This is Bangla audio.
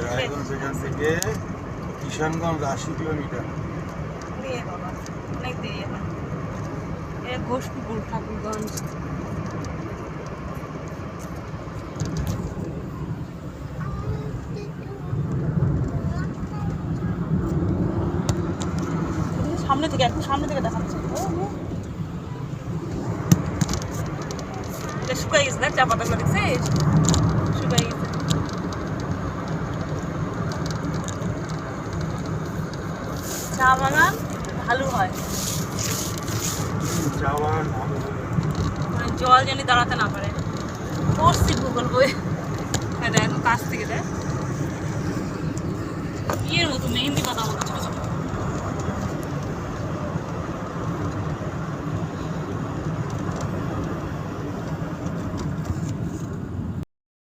রায়গঞ্জ এখান থেকে কিষানগঞ্জ 80 কিলোমিটার। বাবা অনেক দেরি এখন। ঘোষপুকুর ঠাকুরগঞ্জ। সামনে থেকে একটু সামনে থেকে দেখাচ্ছে। শুকাই গেছে না চা পাতাগুলো, দেখছিস? শুকাই গেছে। চা বাগান ভালো হয়, চা বাগান ভালো হবে। মানে জল জানি দাঁড়াতে না পারে। পড়ছি ভূগোল বই, দেখ কাছ থেকে দেখ, ইয়ের মতো মেহেন্দি পাতা মতো।